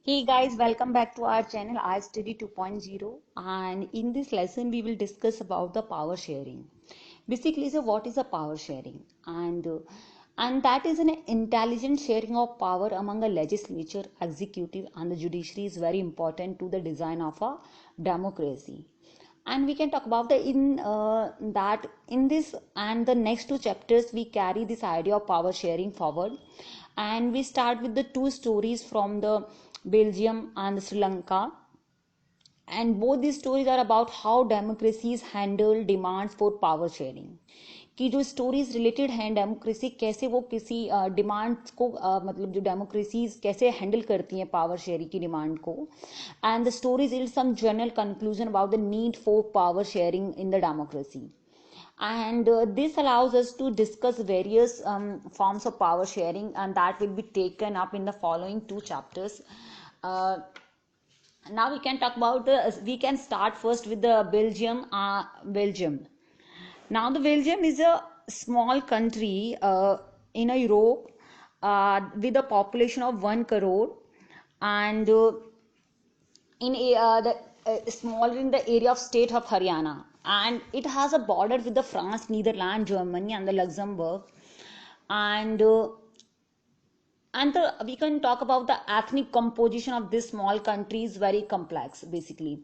Hey guys, welcome back to our channel I Study 2.0, and in this lesson we will discuss about the power sharing. Basically, so what is a power sharing? And that is an intelligent sharing of power among a legislature, executive and the judiciary is very important to the design of a democracy. And we can talk about the in that in this and the next two chapters we carry this idea of power sharing forward, and we start with the two stories from the Belgium and Sri Lanka, and both these stories are about how democracies handle demands for power sharing. कि जो stories related हैं democracy कैसे वो किसी demands को मतलब जो democracies कैसे हैंडल करती हैं पावर शेयरिंग की डिमांड को, and the stories is some general conclusion about the need for power sharing in the democracy. And this allows us to discuss various forms of power sharing, and that will be taken up in the following two chapters. uh, Now we can start first with the Belgium. Now the Belgium is a small country in Europe with a population of 1 crore, and in the smaller in the area of state of Haryana, and it has a border with the France, Netherlands, Germany and the Luxembourg. And we can talk about the ethnic composition of this small country is very complex basically.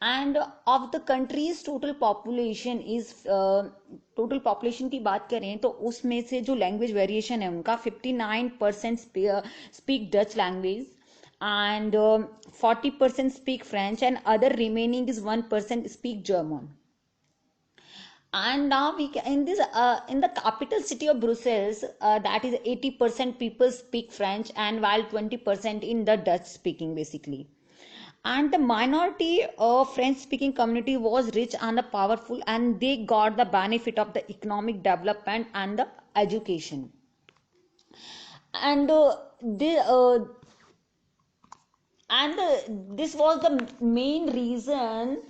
And of the country's total population is total population की बात करें तो उसमें से जो language variation है उनका 59% speak Dutch language, and 40% speak French, and other remaining is 1% speak German. And now we can, in the capital city of Brussels, that is 80% people speak French, and while 20% in the Dutch speaking basically. And the minority of French speaking community was rich and powerful, and they got the benefit of the economic development and the education. And this was the main reason,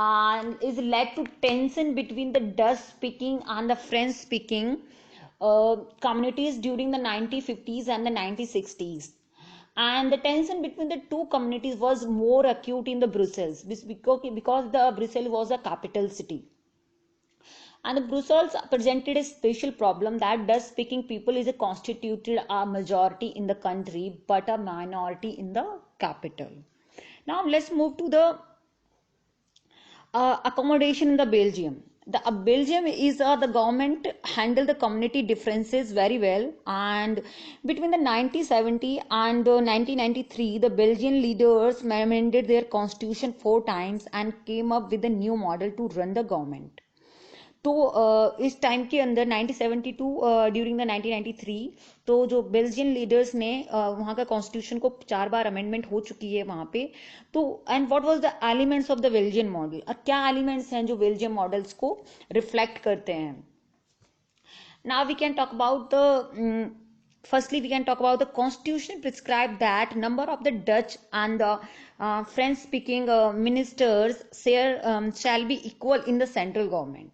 and is led to tension between the Dutch speaking and the French speaking communities during the 1950s and the 1960s. And the tension between the two communities was more acute in the Brussels because the Brussels was a capital city. And the Brussels presented a special problem that Dutch speaking people is constituted a majority in the country but a minority in the capital. Now let's move to the accommodation in the Belgium. The Belgium is the government handle the community differences very well, and between the 1970 and 1993 the Belgian leaders amended their constitution 4 times and came up with a new model to run the government. तो इस time के अंदर 1972 during the 1993 तो जो Belgian leaders ने वहाँ का constitution को 4 बार अमेंडमेंट हो चुकी है वहाँ पे. तो and what was the elements of the Belgian model, क्या एलिमेंट्स हैं जो बेल्जियन मॉडल्स को रिफ्लेक्ट करते हैं. Now we can talk about the Firstly, we can talk about the constitution prescribed that number of the Dutch and the French speaking ministers shall be equal in the central government.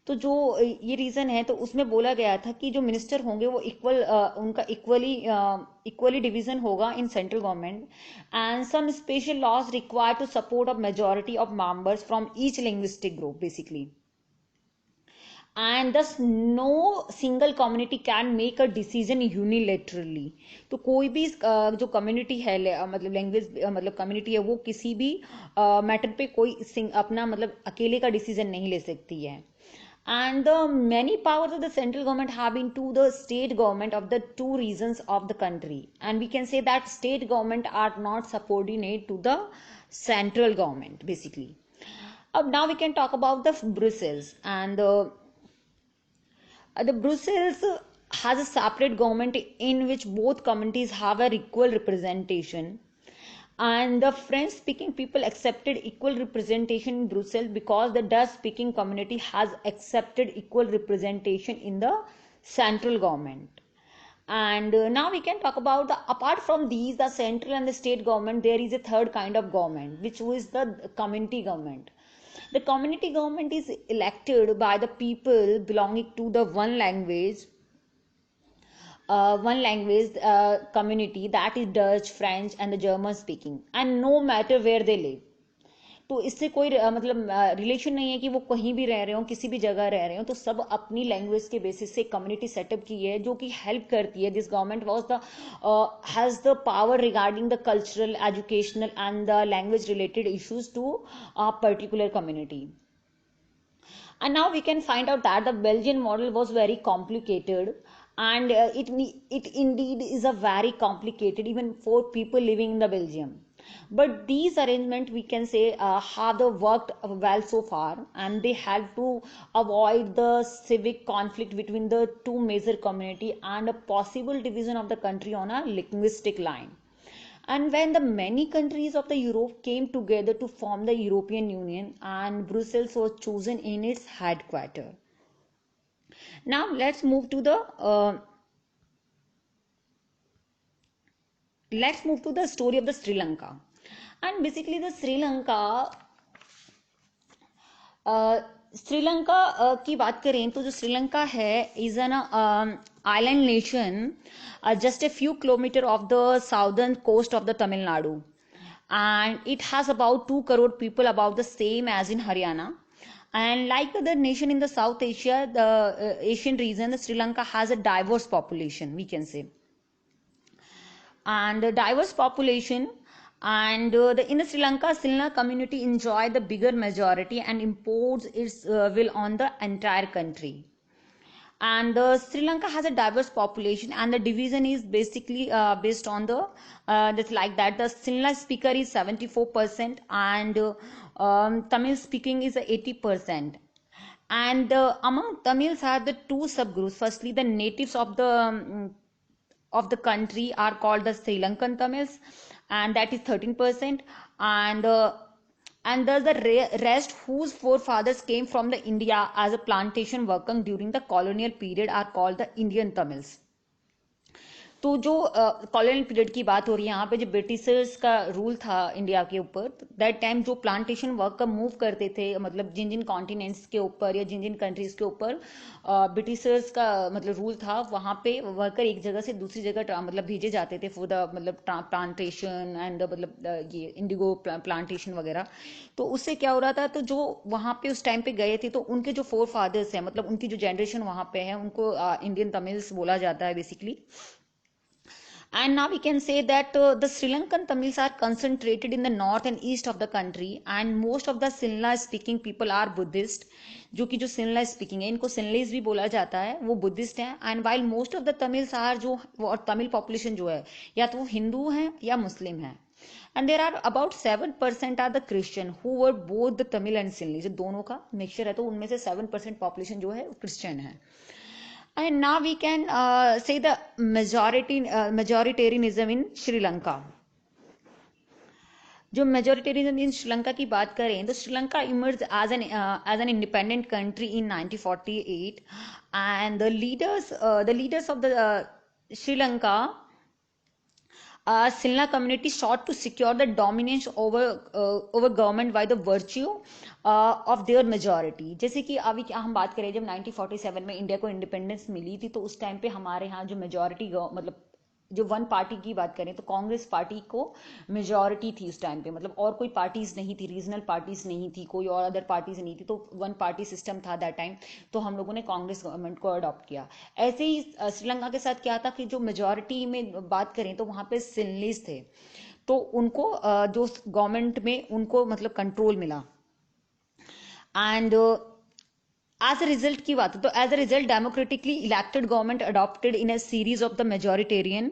तो जो ये reason है तो उसमें बोला गया था कि जो मिनिस्टर होंगे वो उनका इक्वली डिवीजन होगा in central government, and some special laws required to support of majority of members from each linguistic group basically. And thus no single community can make a decision unilaterally. तो कोई भी जो community है मतलब language मतलब community है वो किसी भी मैटर पे कोई अपना मतलब अकेले का डिसीजन नहीं ले सकती है. And the many powers of the central government have been to the state government of the two regions of the country, and we can say that state government are not subordinate to the central government basically. Now we can talk about the Brussels, and the Brussels has a separate government in which both communities have an equal representation, and the French speaking people accepted equal representation in Brussels because the Dutch speaking community has accepted equal representation in the central government. And now we can talk about apart from these the central and the state government, there is a third kind of government which is the community government. The community government is elected by the people belonging to the one language, one language community, that is Dutch, French and the German speaking, and no matter where they live. तो इससे कोई मतलब relation नहीं है कि वो कहीं भी रह रहे हो, किसी भी जगह रह रहे हो, तो सब अपनी लैंग्वेज के बेसिस से कम्युनिटी सेटअप की है जो कि हेल्प करती है. This government was the has the power regarding the cultural, educational and the language related issues to a particular community. And now we can find out that the Belgian model was very complicated, and it indeed is a very complicated even for people living in the Belgium. But these arrangements, we can say, have worked well so far, and they help to avoid the civic conflict between the two major community and a possible division of the country on a linguistic line. And when the many countries of the Europe came together to form the European Union, and Brussels was chosen in its headquarters. Now let's move to the story of the Sri Lanka. And basically the Sri Lanka की बात करें तो जो श्रीलंका है is an island nation just a few kilometers of the southern coast of the Tamil Nadu, and it has about 2 crore people, about the same as in Haryana. And like other nation in the South Asia, the Asian region, the Sri Lanka has a diverse population, we can say, and a diverse population. And in the Sri Lanka, Sinhala community enjoy the bigger majority and impose its will on the entire country. And Sri Lanka has a diverse population, and the division is basically based on the that's like that. The Sinhala speaker is 74%, and Tamil speaking is 80%. And among Tamils are the two subgroups. Firstly, the natives of the country are called the Sri Lankan Tamils, and that is 13%. And thus the rest, whose forefathers came from the India as a plantation worker during the colonial period, are called the Indian Tamils. तो जो colonial period की बात हो रही है यहाँ पे, जो ब्रिटिशर्स का रूल था इंडिया के ऊपर, दैट टाइम जो प्लांटेशन वर्कर मूव करते थे, मतलब जिन जिन कॉन्टिनेंट्स के ऊपर या जिन जिन कंट्रीज के ऊपर ब्रिटिशर्स का मतलब रूल था, वहाँ पे वर्कर एक जगह से दूसरी जगह मतलब भेजे जाते थे फॉर द मतलब प्लांटेशन एंड मतलब ये इंडिगो प्लांटेशन वगैरह. तो उससे क्या हो रहा था, तो जो वहाँ पे उस टाइम पे गए थे, तो उनके जो फोर फादर्स हैं, मतलब उनकी जो जनरेशन वहाँ पे है, उनको इंडियन तमिल्स बोला जाता है basically. And now we can say that the Sri Lankan Tamils are concentrated in the north and east of the country, and most of the Sinhala speaking people are Buddhist. जो कि जो Sinhala speaking है, इनको Sinhalese भी बोला जाता है, वो Buddhist हैं. And while most of the Tamils are जो और Tamil population जो है, या तो वो हिंदू हैं या मुस्लिम हैं. And there are about 7% are the Christian who were both the Tamil and Sinhalese. दोनों का मिक्सचर है, तो उनमें से 7% population जो है क्रिश्चियन है. And now we can say the majoritarianism in Sri Lanka. जो मेजोरिटेरिज्म इन श्रीलंका की बात करें तो Sri Lanka emerge as an independent country in 1948, and the leaders of the Sri Lanka Sinhala community sought to secure the dominance over government by the virtue of their majority. जैसे कि अभी हम बात करें, जब 1947 में इंडिया को इंडिपेंडेंस मिली थी, तो उस टाइम पे हमारे यहाँ जो मेजॉरिटी मतलब जो वन पार्टी की बात करें तो कांग्रेस पार्टी को मेजॉरिटी थी उस टाइम पे, मतलब और कोई पार्टीज नहीं थी, रीजनल पार्टीज नहीं थी, कोई और अदर पार्टीज नहीं थी, तो वन पार्टी सिस्टम था दैट टाइम. तो हम लोगों ने कांग्रेस गवर्नमेंट को अडॉप्ट किया. ऐसे ही श्रीलंका के साथ क्या था कि जो मेजॉरिटी में बात करें तो वहां पे सिनलीस थे, तो उनको जो गवर्नमेंट में उनको मतलब कंट्रोल मिला. एंड as a result की बात है तो as a result democratically elected government adopted in a series of the majoritarian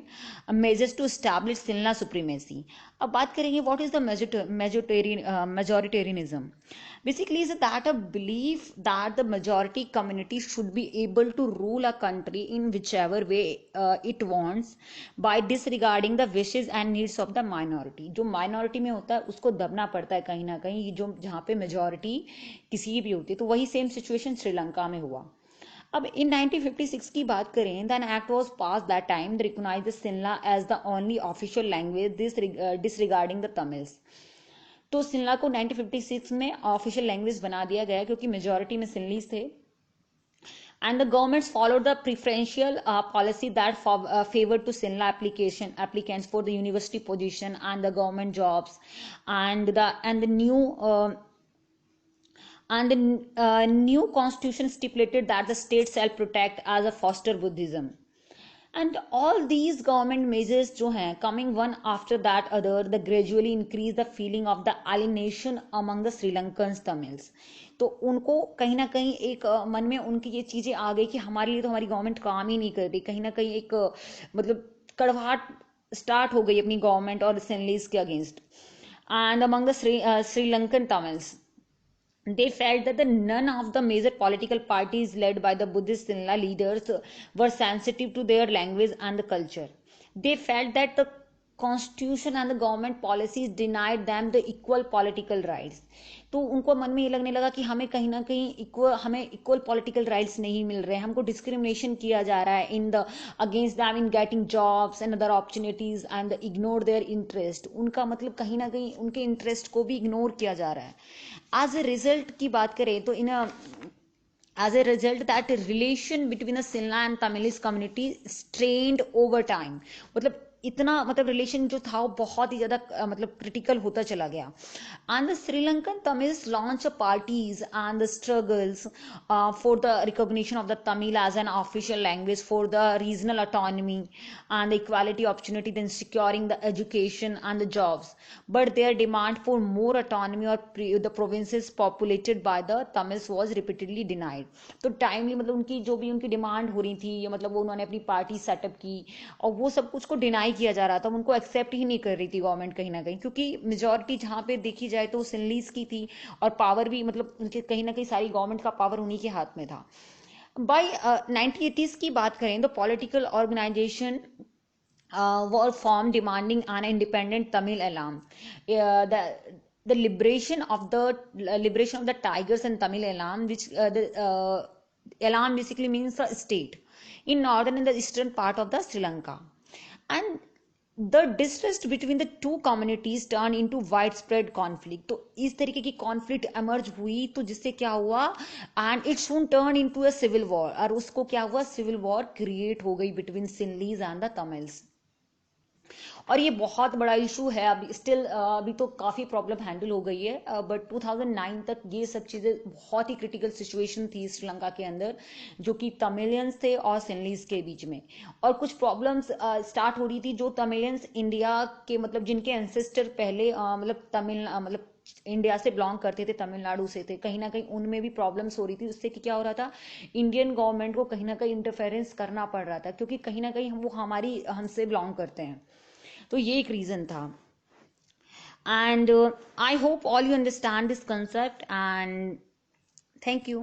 measures to establish Sinhala supremacy. अब बात करेंगे what is the majoritarianism. Basically is that a belief that the majority community should be able to rule a country in whichever way it wants by disregarding the wishes and needs of the minority. जो minority में होता है उसको दबना पड़ता है कहीं ना कहीं, जो जहाँ पे majority किसी भी होती है. तो वही सेम सिचुएशन श्रीलंका में हुआ. अब इन 1956 की बात करें, then act was passed that time that recognized the Sinhala as the only official language disregarding the Tamils. तो सिनला को 1956 में ऑफिशियल लैंग्वेज बना दिया गया क्योंकि मेजॉरिटी में सिनलीस थे. and the governments followed the preferential policy that favored to Sinhala applicants for the university position and the government jobs, and the new constitution stipulated that the state shall protect as a foster Buddhism. And all these government measures जो हैं coming one after that other, the gradually increase the feeling of the alienation among the Sri Lankans Tamils. तो उनको कहीं ना कहीं एक मन में उनकी ये चीजें आ गई कि हमारे लिए तो हमारी गवर्नमेंट काम ही नहीं कर रही, कहीं ना कहीं एक मतलब कड़वाहट स्टार्ट हो गई अपनी गवर्नमेंट और सिंहलीज के against. And among the Sri Lankan Tamils, they felt that none of the major political parties led by the Buddhist Sinhala leaders were sensitive to their language and the culture. They felt that the constitution and the government policies denied them the equal political rights. तो उनको मन में ये लगने लगा कि हमें कहीं ना कहीं हमें इक्वल पॉलिटिकल राइट्स नहीं मिल रहे, हमको डिस्क्रिमिनेशन किया जा रहा है in the against them in getting jobs and other opportunities and ignore their interest. उनका मतलब कहीं ना कहीं उनके इंटरेस्ट को भी इग्नोर किया जा रहा है. एज ए रिजल्ट की बात करें तो as a result that relation between the Sinhala and Tamili's community strained over time. मतलब इतना मतलब रिलेशन जो था वो बहुत ही ज्यादा मतलब क्रिटिकल होता चला गया. And the Sri Lankan Tamils launch parties and the struggles for the recognition of the Tamil as an official language for the regional autonomy and the equality opportunity then securing the education and the jobs. But their demand for more autonomy और the provinces populated by the Tamils was repeatedly denied. तो timely मतलब उनकी जो भी उनकी demand हो रही थी, मतलब वो उन्होंने अपनी पार्टी सेटअप की और वो सब कुछ को डिनाई किया जा रहा था, उनको एक्सेप्ट ही नहीं कर रही थी गवर्नमेंट कहीं ना कहीं, क्योंकि मेजोरिटी जहां पे देखी जाए तो सिंहलीज की थी और पावर भी मतलब उनके कहीं ना कहीं सारी गवर्नमेंट का पावर उन्हीं के हाथ में था. बाय 1980s की बात करें तो political organisation were formed demanding an independent Tamil Elam. The liberation of the tigers in Tamil Elam, which the Elam basically means a state in northern and the eastern part of the Sri Lanka. And the distrust between the two communities turned into widespread conflict. तो इस तरीके की conflict emerge हुई, तो जिससे क्या हुआ, and it soon turned into a civil war. और उसको क्या हुआ, civil war create हो गई between Sinhalese and the Tamils. और ये बहुत बड़ा इशू है अभी स्टिल, अभी तो काफ़ी प्रॉब्लम हैंडल हो गई है, बट 2009 तक ये सब चीज़ें बहुत ही क्रिटिकल सिचुएशन थी श्रीलंका के अंदर, जो कि तमिलियंस थे और सिंहलीज के बीच में. और कुछ प्रॉब्लम्स स्टार्ट हो रही थी जो तमिलियंस इंडिया के मतलब जिनके एंसेस्टर पहले मतलब मतलब इंडिया से बिलोंग करते थे, तमिलनाडु से थे, कहीं ना कहीं उनमें भी प्रॉब्लम्स हो रही थी. उससे कि क्या हो रहा था, इंडियन गवर्नमेंट को कहीं ना कहीं इंटरफेरेंस करना पड़ रहा था, क्योंकि कहीं ना कहीं वो हमसे बिलोंग करते हैं. तो ये एक रीजन था. And I hope all you understand this concept and thank you.